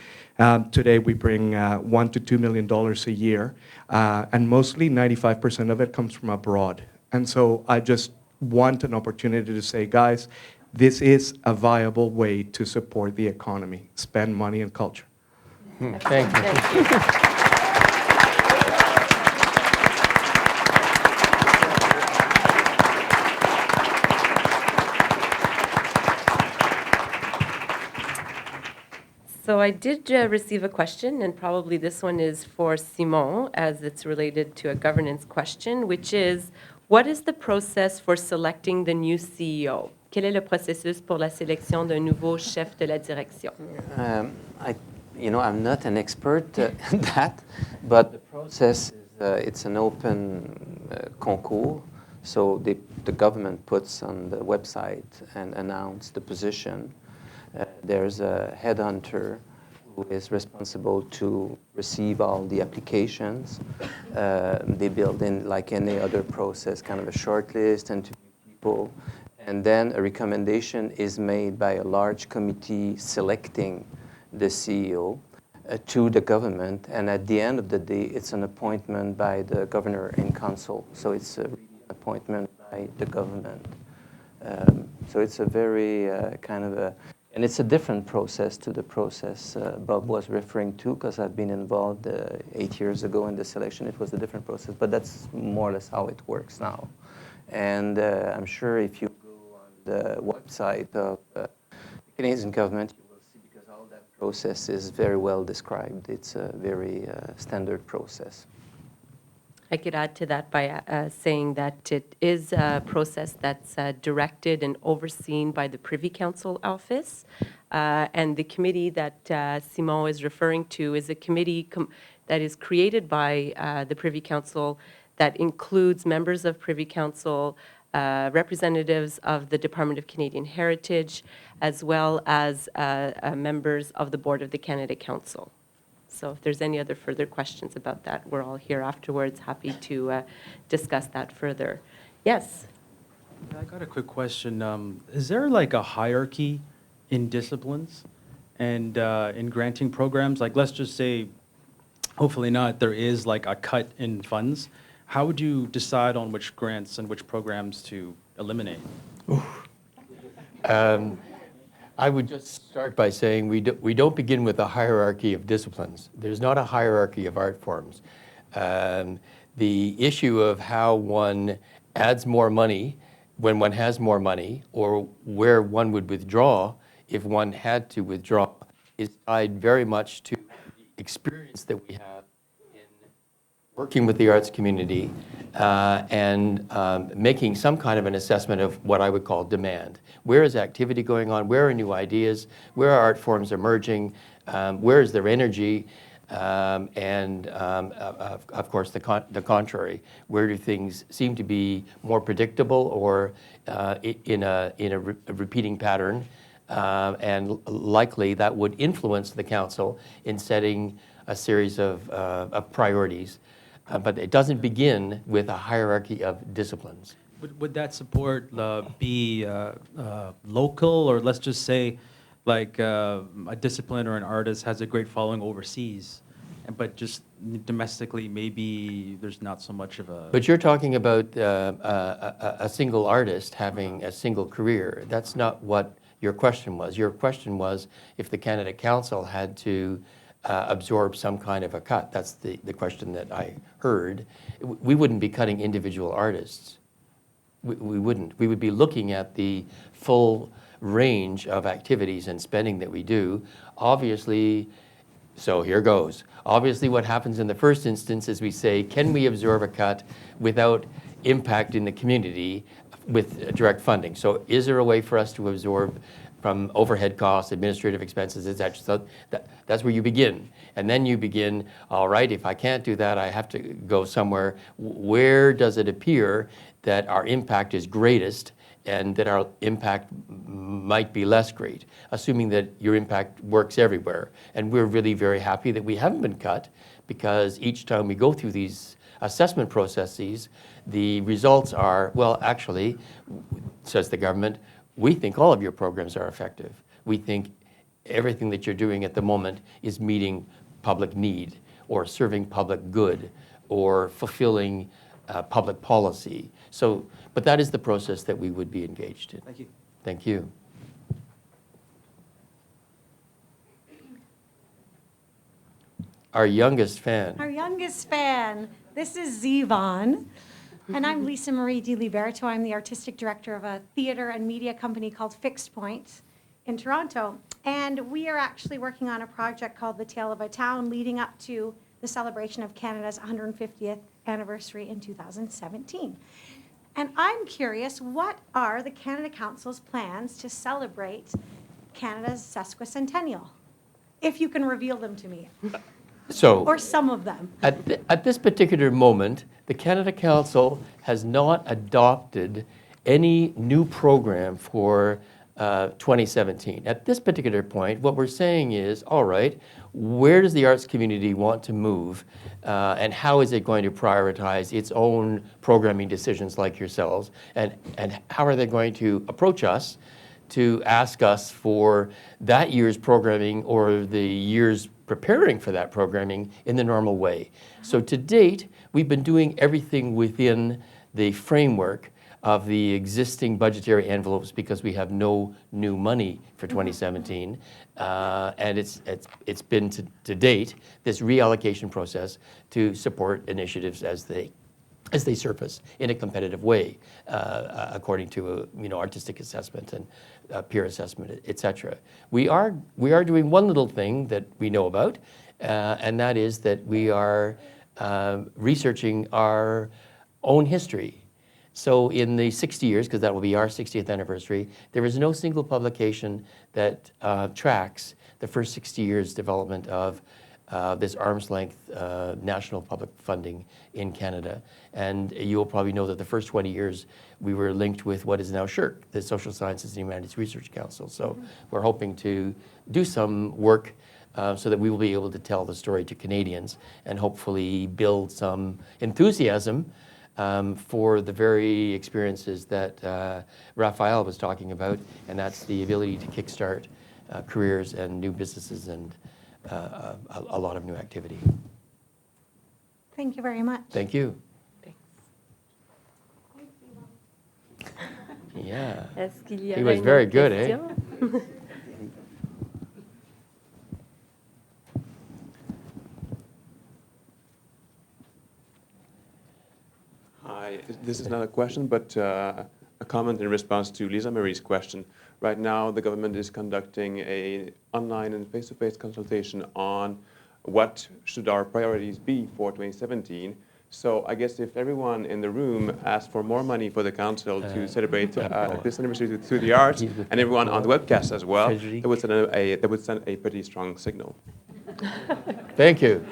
Today we bring $1 to $2 million a year, and mostly 95% of it comes from abroad. And so I just want an opportunity to say, guys, this is a viable way to support the economy. Spend money in culture. Thank you. Thank you. So I did receive a question, and probably this one is for Simon, as it's related to a governance question, which is, what is the process for selecting the new CEO? Quel est le processus pour la sélection d'un nouveau chef de la direction? I'm not an expert in that, but the process is it's an open concours. So the government puts on the website and announce the position. There's a headhunter who is responsible to receive all the applications. They build in, like any other process, kind of a short list, interview people, and then a recommendation is made by a large committee selecting the CEO to the government, and at the end of the day, it's an appointment by the governor in council. So it's a appointment by the government. So it's a very kind of a, and it's a different process to the process Bob was referring to, because I've been involved 8 years ago in the selection. It was a different process, but that's more or less how it works now. And I'm sure if you go on the website of the Canadian government, you will see, because all that process is very well described. It's a very standard process. I could add to that by saying that it is a process that's directed and overseen by the Privy Council office. And the committee that Simon is referring to is a committee that is created by the Privy Council that includes members of Privy Council, representatives of the Department of Canadian Heritage, as well as members of the Board of the Canada Council. So if there's any other further questions about that, we're all here afterwards, happy to discuss that further. Yes? I got a quick question. Is there like a hierarchy in disciplines and in granting programs? Like, let's just say, hopefully not, there is like a cut in funds. How would you decide on which grants and which programs to eliminate? I would just start by saying we don't begin with a hierarchy of disciplines. There's not a hierarchy of art forms. The issue of how one adds more money when one has more money, or where one would withdraw if one had to withdraw, is tied very much to the experience that we have in working with the arts community and making some kind of an assessment of what I would call demand. Where is activity going on? Where are new ideas? Where are art forms emerging? Where is there energy? And of course, the contrary. Where do things seem to be more predictable or in a repeating pattern? And likely that would influence the council in setting a series of priorities. But it doesn't begin with a hierarchy of disciplines. Would that support be local, or let's just say like a discipline or an artist has a great following overseas, but just domestically maybe there's not so much of a... But you're talking about a single artist having a single career. That's not what your question was. Your question was if the Canada Council had to absorb some kind of a cut. That's the question that I heard. We wouldn't be cutting individual artists. We wouldn't. We would be looking at the full range of activities and spending that we do. Obviously, so here goes. Obviously, what happens in the first instance is we say, can we absorb a cut without impacting the community with direct funding? So is there a way for us to absorb from overhead costs, administrative expenses, et cetera? So that's where you begin. And then you begin, all right, if I can't do that, I have to go somewhere. Where does it appear that our impact is greatest and that our impact might be less great, assuming that your impact works everywhere? And we're really very happy that we haven't been cut, because each time we go through these assessment processes, the results are, well, actually, says the government, we think all of your programs are effective. We think everything that you're doing at the moment is meeting public need or serving public good or fulfilling public policy. So, but that is the process that we would be engaged in. Thank you. Thank you. Our youngest fan. Our youngest fan. This is Zevon. And I'm Lisa Marie Di Liberto. I'm the artistic director of a theater and media company called Fixed Point in Toronto. And we are actually working on a project called The Tale of a Town, leading up to the celebration of Canada's 150th anniversary in 2017. And I'm curious, what are the Canada Council's plans to celebrate Canada's sesquicentennial? If you can reveal them to me. So, Or some of them. at this particular moment, the Canada Council has not adopted any new program for 2017. At this particular point, what we're saying is, all right, where does the arts community want to move, and how is it going to prioritize its own programming decisions like yourselves, and how are they going to approach us to ask us for that year's programming or the year's preparing for that programming in the normal way. So to date, we've been doing everything within the framework of the existing budgetary envelopes because we have no new money for 2017. And it's been to date this reallocation process to support initiatives as they surface in a competitive way, according to artistic assessment and peer assessment, et cetera. We are doing one little thing that we know about, and that is that we are researching our own history. So in the 60 years, because that will be our 60th anniversary, there is no single publication that tracks the first 60 years development of this arm's length national public funding in Canada. And you'll probably know that the first 20 years we were linked with what is now SSHRC, the Social Sciences and Humanities Research Council. So we're hoping to do some work so that we will be able to tell the story to Canadians and hopefully build some enthusiasm for the very experiences that Raphael was talking about, and that's the ability to kickstart careers and new businesses and a lot of new activity. Thank you very much. Thank you. Thanks. Yeah. Est-ce qu'il y He aurait was une very autre good, eh? question? Hi, this is not a question, but a comment in response to Lisa Marie's question. Right now, the government is conducting an online and face-to-face consultation on what should our priorities be for 2017. So I guess if everyone in the room asked for more money for the council to celebrate this anniversary through the arts, and everyone on the webcast as well, that would send a pretty strong signal. Thank you.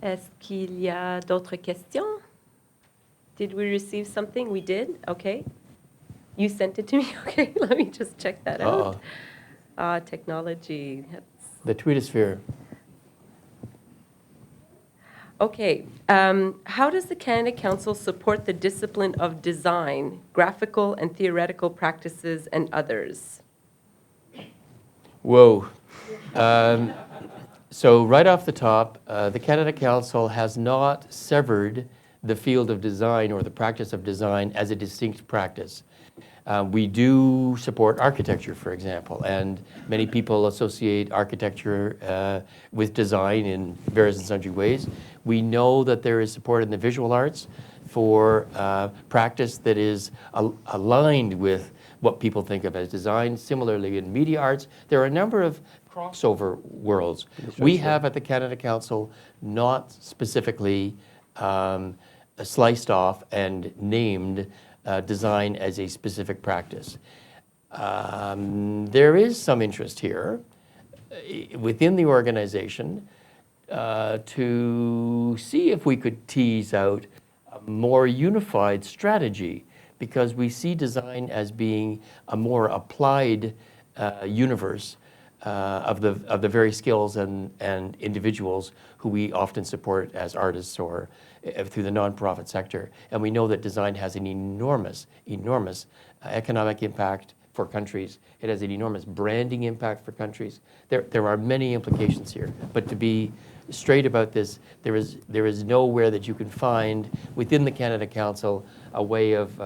Est-ce qu'il y a d'autres questions? Did we receive something? We did? Okay. You sent it to me? Okay, let me just check that out. Technology. The tweetosphere. Okay. How does the Canada Council support the discipline of design, graphical and theoretical practices, and others? Whoa. So right off the top, the Canada Council has not severed the field of design or the practice of design as a distinct practice. We do support architecture, for example, and many people associate architecture with design in various and sundry ways. We know that there is support in the visual arts for practice that is aligned with what people think of as design. Similarly, in media arts, there are a number of crossover worlds. We have at the Canada Council not specifically sliced off and named design as a specific practice. There is some interest here within the organization to see if we could tease out a more unified strategy, because we see design as being a more applied universe of the very skills and individuals who we often support as artists or through the nonprofit sector. And we know that design has an enormous economic impact for countries. It has an enormous branding impact for countries. There are many implications here. But to be straight about this, there is nowhere that you can find within the Canada Council a way of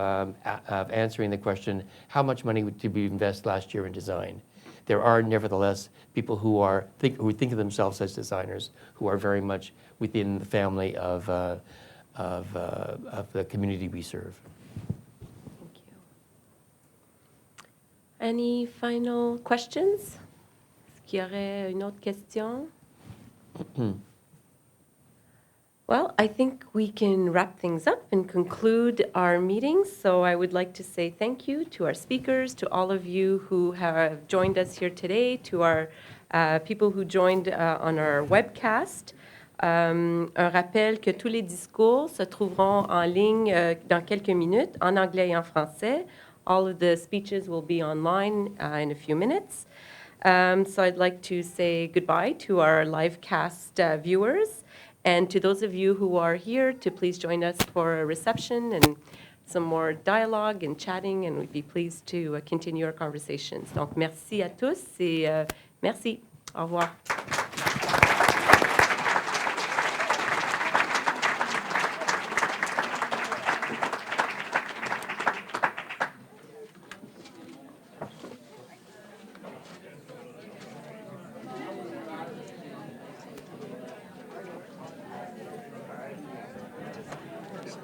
answering the question, how much money did we invest last year in design? There are nevertheless people who think of themselves as designers, who are very much within the family of the community we serve. Thank you. Any final questions? Est-ce qu'il y aurait une autre question? Well, I think we can wrap things up and conclude our meeting. So I would like to say thank you to our speakers, to all of you who have joined us here today, to our people who joined on our webcast. Un rappel que tous les discours se trouveront en ligne dans quelques minutes, en anglais et en français. All of the speeches will be online in a few minutes. So I'd like to say goodbye to our live cast viewers. And to those of you who are here, to please join us for a reception and some more dialogue and chatting, and we'd be pleased to continue our conversations. Donc, merci à tous et merci. Au revoir.